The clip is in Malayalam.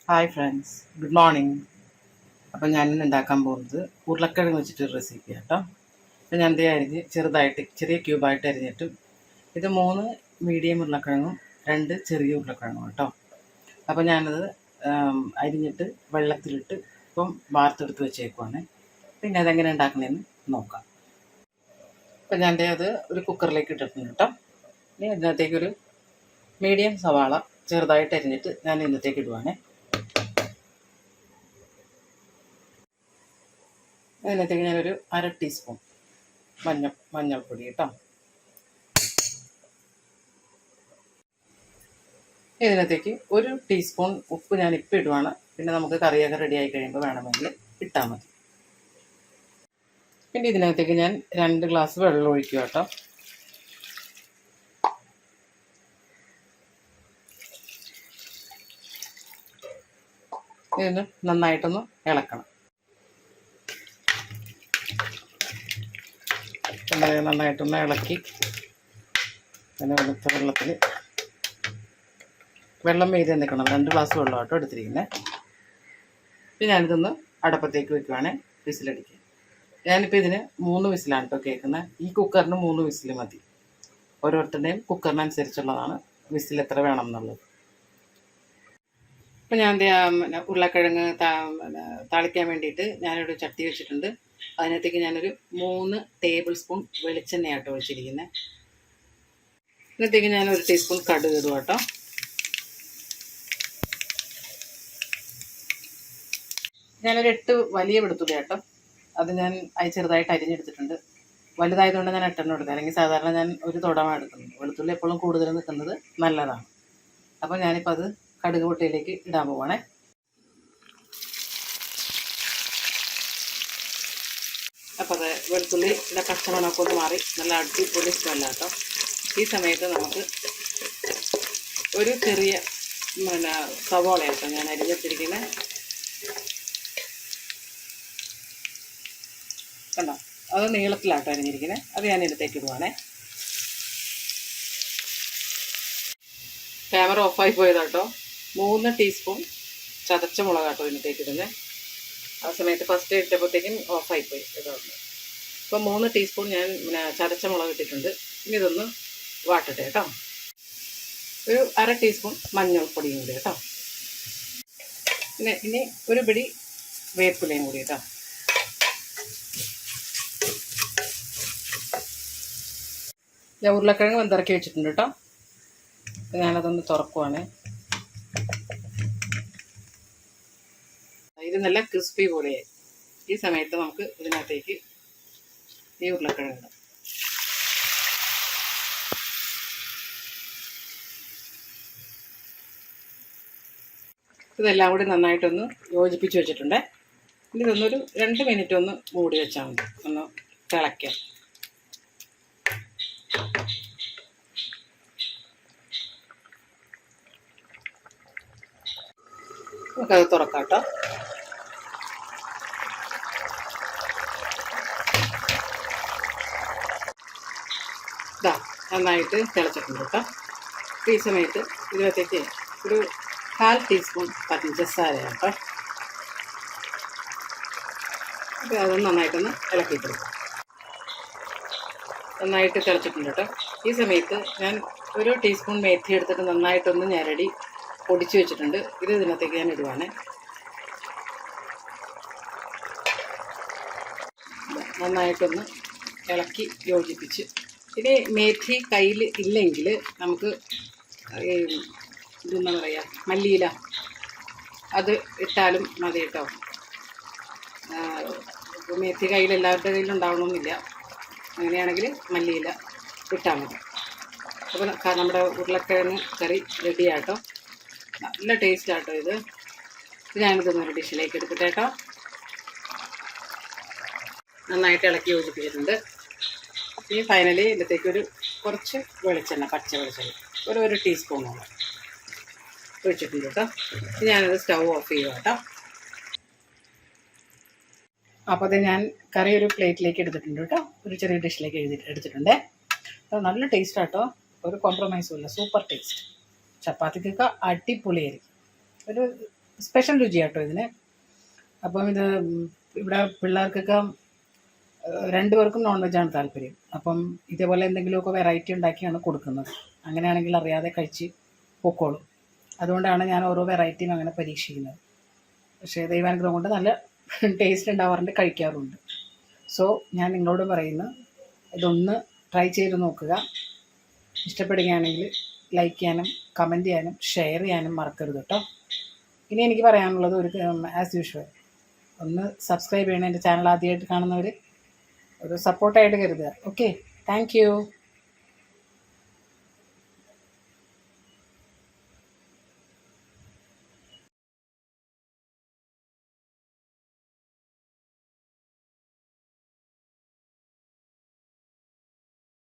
Hi friends, good morning. അപ്പോൾ ഞാനിന്ന് ഉണ്ടാക്കാൻ പോകുന്നത് ഉരുളക്കിഴങ്ങ് വെച്ചിട്ടൊരു റെസിപ്പി കേട്ടോ. അപ്പോൾ ഞാൻ എന്തേ അരിഞ്ഞ് ചെറുതായിട്ട് ചെറിയ ക്യൂബായിട്ട് അരിഞ്ഞിട്ടും ഇത് 3 മീഡിയം ഉരുളക്കിഴങ്ങും 2 ചെറിയ ഉരുളക്കിഴങ്ങും കേട്ടോ. അപ്പോൾ ഞാനത് അരിഞ്ഞിട്ട് വെള്ളത്തിലിട്ട് ഇപ്പം വാർത്തെടുത്ത് വെച്ചേക്കുവാണ്. പിന്നെ അതെങ്ങനെ ഉണ്ടാക്കണമെന്ന് നോക്കാം. അപ്പോൾ ഞാൻ അത് ഒരു കുക്കറിലേക്ക് ഇട്ടിട്ടുണ്ട് കേട്ടോ. ഇനി അതിനകത്തേക്കൊരു മീഡിയം സവാള ചെറുതായിട്ട് അരിഞ്ഞിട്ട് ഞാൻ ഇന്നത്തേക്ക് ഇടുവാണേ. അതിനകത്തേക്ക് ഞാനൊരു 1/2 ടീസ്പൂൺ മഞ്ഞൾപ്പൊടി കേട്ടോ. ഇതിനകത്തേക്ക് 1 ടീസ്പൂൺ ഉപ്പ് ഞാൻ ഇപ്പം ഇടുവാണ്. പിന്നെ നമുക്ക് കറിയൊക്കെ റെഡി ആയി കഴിയുമ്പോൾ വേണമെങ്കിൽ ഇട്ടാൽ മതി. പിന്നെ ഇതിനകത്തേക്ക് ഞാൻ 2 ഗ്ലാസ് വെള്ളം ഒഴിക്കുക കേട്ടോ. ഇതിന് നന്നായിട്ടൊന്ന് ഇളക്കണം. നന്നായിട്ടൊന്ന് ഇളക്കി പിന്നെ വെളുത്ത വെള്ളത്തിൽ വെള്ളം വീതി നിൽക്കണം. 2 ഗ്ലാസ് വെള്ളമാട്ടോ എടുത്തിരിക്കുന്നത്. പിന്നെ ഞാനിതൊന്ന് അടപ്പത്തേക്ക് വെക്കുവാണേ വിസിലടിക്കുക. ഞാനിപ്പോൾ ഇതിന് 3 വിസിലാണ് കേട്ടോ കേൾക്കുന്നത്. ഈ കുക്കറിന് 3 വിസിൽ മതി. ഓരോരുത്തരുടെയും കുക്കറിനനുസരിച്ചുള്ളതാണ് വിസിൽ എത്ര വേണം എന്നുള്ളത്. ഇപ്പം ഞാൻ ഉരുളക്കിഴങ്ങ് താളിക്കാൻ വേണ്ടിയിട്ട് ഞാനൊരു ചട്ടി വെച്ചിട്ടുണ്ട്. അതിനകത്തേക്ക് ഞാനൊരു 3 ടേബിൾ സ്പൂൺ വെളിച്ചെണ്ണയാട്ടോ ഒഴിച്ചിരിക്കുന്നത്. ഇതിനകത്തേക്ക് ഞാൻ 1 ടീസ്പൂൺ കടുക് ഇടും കേട്ടോ. ഞാനൊരു 8 വലിയ വെളുത്തുള്ളി കേട്ടോ. അത് ഞാൻ ചെറുതായിട്ട് അരിഞ്ഞെടുത്തിട്ടുണ്ട്. വലുതായതുകൊണ്ട് ഞാൻ 8 എടുക്കുക. അല്ലെങ്കിൽ സാധാരണ ഞാൻ ഒരു തുടമാണ് എടുക്കുന്നത്. വെളുത്തുള്ളി എപ്പോഴും കൂടുതൽ നിൽക്കുന്നത് നല്ലതാണ്. അപ്പോൾ ഞാനിപ്പോൾ അത് കടുക് പൊട്ടിയിലേക്ക് ഇടാൻ പോവാണേ. അപ്പോൾ അത് വെളുത്തുള്ളിയുടെ പച്ചമണമൊക്കെ ഒന്ന് മാറി നല്ല അടിപൊളി സ്മെല്ല കേട്ടോ. ഈ സമയത്ത് നമുക്ക് ഒരു ചെറിയ സവോള കേട്ടോ ഞാൻ അരിഞ്ഞെടുത്തിരിക്കുന്നത്. കണ്ടോ, അത് നീളത്തിലാട്ടോ അരിഞ്ഞിരിക്കുന്നത്. അത് ഞാൻ ഇതിലേക്ക് ഇടുവാണേ. ക്യാമറ ഓഫായി പോയതാട്ടോ. 3 ടീസ്പൂൺ ചതച്ച മുളകാട്ടോ ഇതിനകത്തേക്ക് ഇടുന്നത്. ആ സമയത്ത് ഫസ്റ്റ് ഇട്ടപ്പോഴത്തേക്കും ഓഫായിപ്പോയി ഇതുകൊണ്ട്. ഇപ്പോൾ 3 ടീസ്പൂൺ ഞാൻ ചതച്ച മുളക് ഇട്ടിട്ടുണ്ട്. ഇനി ഇതൊന്ന് വാട്ടട്ടെ കേട്ടോ. ഒരു 1/2 ടീസ്പൂൺ മഞ്ഞൾപ്പൊടിയും കൂടി കേട്ടോ. പിന്നെ ഇനി ഒരു പിടി വേപ്പിലയും കൂടി കേട്ടോ. ഞാൻ ഉരുളക്കിഴങ്ങ് വെന്തിറക്കി വെച്ചിട്ടുണ്ട് കേട്ടോ. ഞാനതൊന്ന് തുറക്കുവാണ്. ഇത് നല്ല ക്രിസ്പി പോലെയായി. ഈ സമയത്ത് നമുക്ക് ഇതിനകത്തേക്ക് ഈ ഉരുളക്കിഴങ്ങ് ഇടാം. ഇതെല്ലാം കൂടി നന്നായിട്ടൊന്ന് യോജിപ്പിച്ച് വെച്ചിട്ടുണ്ട്. ഇനി ഇതൊന്നൊരു 2 മിനിറ്റ് ഒന്ന് മൂടി വെച്ചാൽ മതി. ഒന്ന് തിളയ്ക്കാം. നമുക്കത് തുറക്കാം കേട്ടോ. ഇതാ നന്നായിട്ട് തിളച്ചിട്ടുണ്ട് കേട്ടോ. ഈ സമയത്ത് ഇതിനകത്തേക്ക് ഒരു 1/4 ടീസ്പൂൺ പഞ്ചസാര കേട്ടോ. അപ്പോൾ അതൊന്ന് നന്നായിട്ടൊന്ന് ഇളക്കി കൊടുക്കും. നന്നായിട്ട് തിളച്ചിട്ടുണ്ട് കേട്ടോ. ഈ സമയത്ത് ഞാൻ ഒരു ടീസ്പൂൺ മേത്തി എടുത്തിട്ട് നന്നായിട്ടൊന്ന് ഞെരടി പൊടിച്ച് വെച്ചിട്ടുണ്ട്. ഇത് ഇതിനകത്തേക്ക് ഞാൻ ഇടുവാണ്. നന്നായിട്ടൊന്ന് ഇളക്കി യോജിപ്പിച്ച്. ഇനി മേത്തി കയ്യിൽ ഇല്ലെങ്കിൽ നമുക്ക് ഇതെന്താ പറയുക, മല്ലിയില അത് ഇട്ടാലും മതി കേട്ടോ. മേത്തി കയ്യിൽ എല്ലാവരുടെ കയ്യിലും ഉണ്ടാവണമെന്നില്ല. അങ്ങനെയാണെങ്കിൽ മല്ലിയില ഇട്ടാൽ മതി. അപ്പോൾ നമ്മുടെ ഉരുളക്കിഴങ്ങ് കറി റെഡിയാട്ടോ. നല്ല ടേസ്റ്റാട്ടോ ഇത്. ഞാനിതൊന്നൊരു ഡിഷിലേക്ക് എടുക്കട്ടെ കേട്ടോ. നന്നായിട്ട് ഇളക്കി യോജിപ്പിച്ചിട്ടുണ്ട്. ഇനി ഫൈനലി ഇതിലേക്ക് കുറച്ച് വെളിച്ചെണ്ണ, പച്ച വെളിച്ചെണ്ണ ഒരു ടീസ്പൂണോളം ഒഴിച്ചിട്ടുണ്ട് കേട്ടോ. ഞാനത് സ്റ്റൗ ഓഫ് ചെയ്യുക കേട്ടോ. അപ്പോൾ അത് ഞാൻ കറി ഒരു പ്ലേറ്റിലേക്ക് എടുത്തിട്ടുണ്ട് കേട്ടോ. ഒരു ചെറിയ ഡിഷിലേക്ക് എടുത്തിട്ടുണ്ട്. അത് നല്ല ടേസ്റ്റാട്ടോ. ഒരു കോംപ്രമൈസും ഇല്ല. Super taste. ചപ്പാത്തിക്കൊക്കെ അടിപൊളിയായിരിക്കും. ഒരു സ്പെഷ്യൽ രുചിയാട്ടോ ഇതിന്. അപ്പം ഇത് ഇവിടെ പിള്ളേർക്കൊക്കെ രണ്ടുപേർക്കും നോൺ വെജാണ് താല്പര്യം. അപ്പം ഇതേപോലെ എന്തെങ്കിലുമൊക്കെ വെറൈറ്റി ഉണ്ടാക്കിയാണ് കൊടുക്കുന്നത്. അങ്ങനെയാണെങ്കിൽ അറിയാതെ കഴിച്ച് പൊക്കോളും. അതുകൊണ്ടാണ് ഞാൻ ഓരോ വെറൈറ്റിയും അങ്ങനെ പരീക്ഷിക്കുന്നത്. പക്ഷേ ദൈവാനുഗ്രഹം കൊണ്ട് നല്ല ടേസ്റ്റ് ഉണ്ടാവാറുണ്ട്, കഴിക്കാറുണ്ട്. സോ ഞാൻ നിങ്ങളോട് പറയുന്നു, ഇതൊന്ന് ട്രൈ ചെയ്ത് നോക്കുക. ഇഷ്ടപ്പെടുകയാണെങ്കിൽ ലൈക്ക് ചെയ്യാനും കമൻറ്റ് ചെയ്യാനും ഷെയർ ചെയ്യാനും മറക്കരുത് കേട്ടോ. ഇനി എനിക്ക് പറയാനുള്ളത് ആസ് യൂഷ്വൽ ഒന്ന് സബ്സ്ക്രൈബ് ചെയ്യണം. എൻ്റെ ചാനൽ ആദ്യമായിട്ട് കാണുന്നവർ ഒരു സപ്പോർട്ടായിട്ട് കരുതുക. Okay, thank you.